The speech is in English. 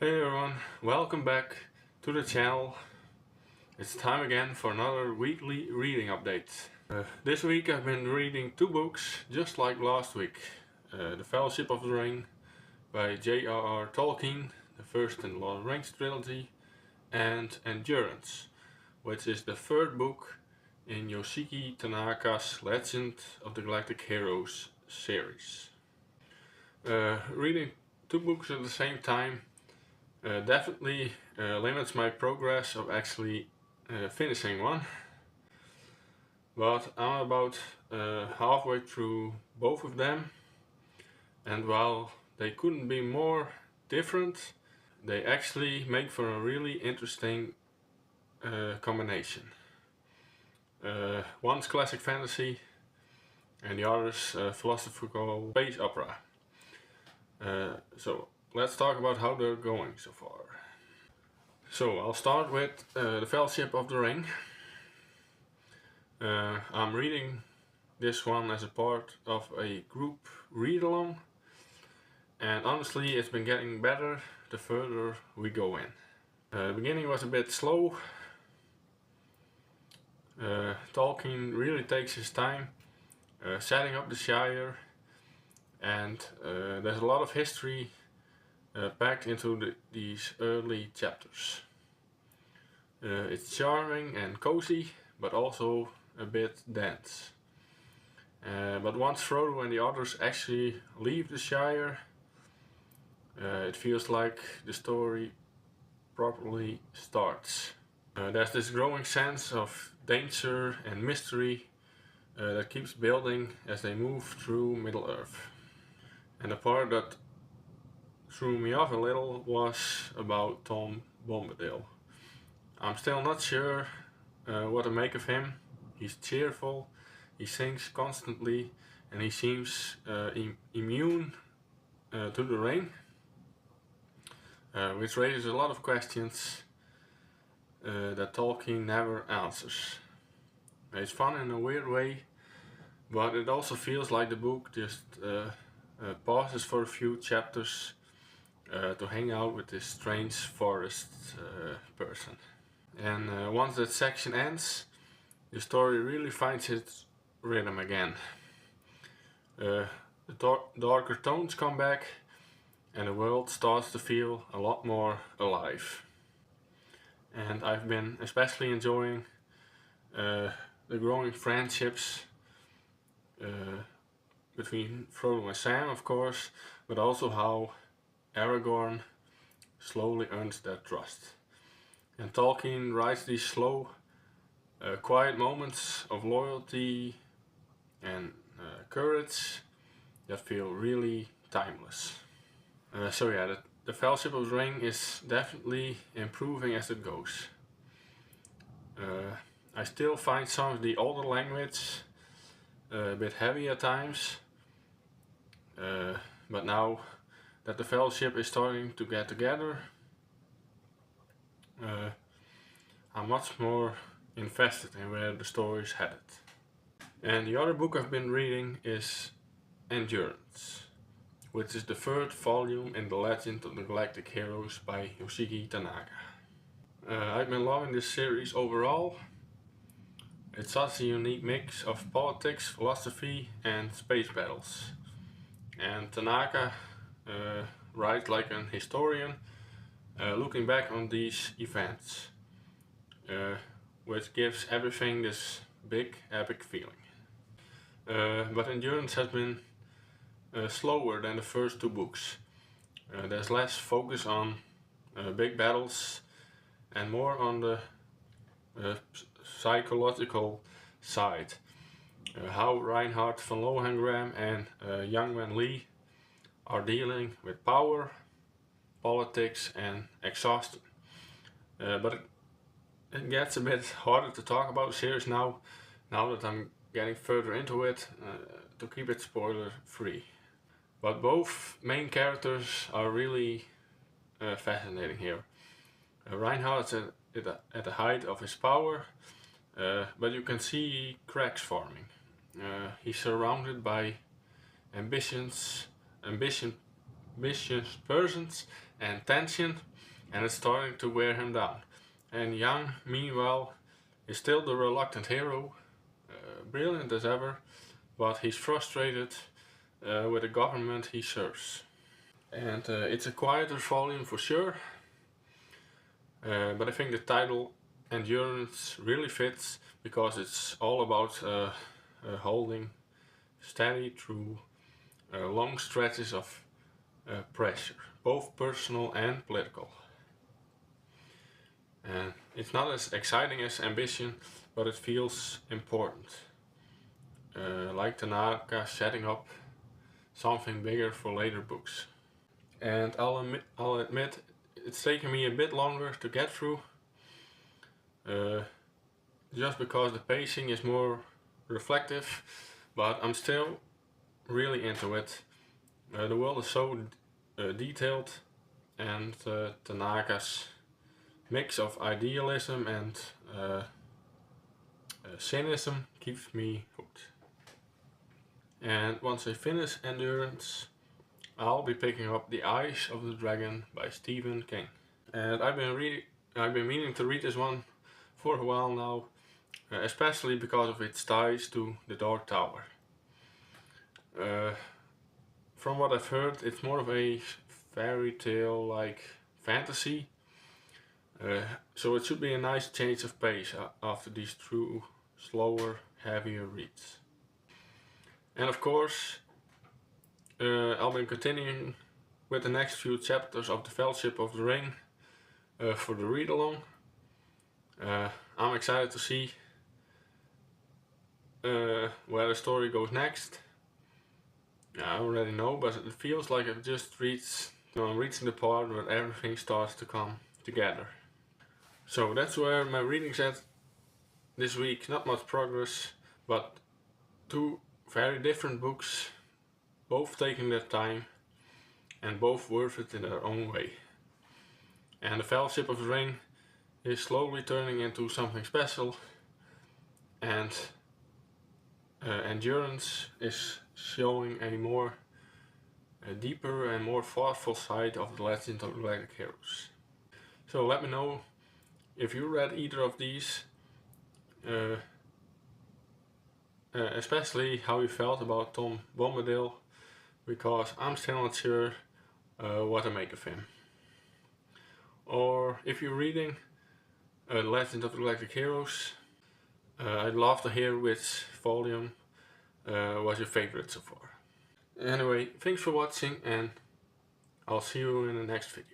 Hey everyone, welcome back to the channel. It's time again for another weekly reading update. This week I've been reading two books just like last week. The Fellowship of the Ring by J.R.R. Tolkien, the first in the Lord of the Rings trilogy, and Endurance, which is the third book in Yoshiki Tanaka's Legend of the Galactic Heroes series. Reading two books at the same time definitely limits my progress of actually finishing one, but I'm about halfway through both of them, and while they couldn't be more different, they actually make for a really interesting combination. One's classic fantasy and the other's philosophical space opera. So let's talk about how they're going so far. So I'll start with the Fellowship of the Ring. I'm reading this one as a part of a group read-along, and honestly it's been getting better the further we go in. The beginning was a bit slow. Tolkien really takes his time setting up the Shire, and there's a lot of history packed into these early chapters. It's charming and cozy, but also a bit dense. But once Frodo and the others actually leave the Shire, it feels like the story properly starts. There's this growing sense of danger and mystery that keeps building as they move through Middle-earth. And the part that threw me off a little was about Tom Bombadil. I'm still not sure what to make of him. He's cheerful, he sings constantly, and he seems immune to the ring, which raises a lot of questions that Tolkien never answers. It's fun in a weird way, but it also feels like the book just pauses for a few chapters to hang out with this strange forest person. And once that section ends, the story really finds its rhythm again. The darker tones come back, and the world starts to feel a lot more alive. And I've been especially enjoying the growing friendships between Frodo and Sam, of course, but also how Aragorn slowly earns their trust. And Tolkien writes these slow, quiet moments of loyalty and courage that feel really timeless. So yeah, the Fellowship of the Ring is definitely improving as it goes. I still find some of the older language a bit heavy at times, but now that the Fellowship is starting to get together, I'm much more invested in where the story is headed. And the other book I've been reading is Endurance, which is the third volume in the Legend of the Galactic Heroes by Yoshiki Tanaka. I've been loving this series overall. It's such a unique mix of politics, philosophy, and space battles. And Tanaka writes like an historian, looking back on these events, which gives everything this big, epic feeling. But Endurance has been slower than the first two books. There's less focus on big battles and more on the psychological side. How Reinhard von Lohengram and Young Man Lee are dealing with power, politics and exhaustion. But it gets a bit harder to talk about series now that I'm getting further into it, to keep it spoiler free. But both main characters are really fascinating here. Reinhardt's at the height of his power, but you can see cracks forming. He's surrounded by ambitious persons and tension, and it's starting to wear him down. And Yang, meanwhile, is still the reluctant hero, brilliant as ever, but he's frustrated with the government he serves. And it's a quieter volume for sure, but I think the title Endurance really fits because it's all about holding steady through long stretches of pressure, both personal and political. And it's not as exciting as Ambition, but it feels important. Like Tanaka setting up something bigger for later books. And I'll admit it's taken me a bit longer to get through, just because the pacing is more reflective, but I'm still really into it. The world is so detailed, and Tanaka's mix of idealism and cynicism keeps me hooked. And once I finish Endurance, I'll be picking up The Eyes of the Dragon by Stephen King. And I've been meaning to read this one for a while now, especially because of its ties to The Dark Tower. From what I've heard, it's more of a fairy tale like fantasy, so it should be a nice change of pace after these two slower, heavier reads. And of course, I'll be continuing with the next few chapters of the Fellowship of the Ring for the read-along. I'm excited to see where the story goes next. I already know, but it feels like I've just I'm reaching the part where everything starts to come together. So that's where my reading's at this week. Not much progress, but two very different books, both taking their time and both worth it in their own way. And the Fellowship of the Ring is slowly turning into something special, and Endurance is showing a deeper and more thoughtful side of the Legend of the Galactic Heroes. So let me know if you read either of these, especially how you felt about Tom Bombadil, because I'm still not sure what to make of him. Or if you're reading Legend of the Galactic Heroes, I'd love to hear which volume was your favorite so far. Anyway, thanks for watching, and I'll see you in the next video.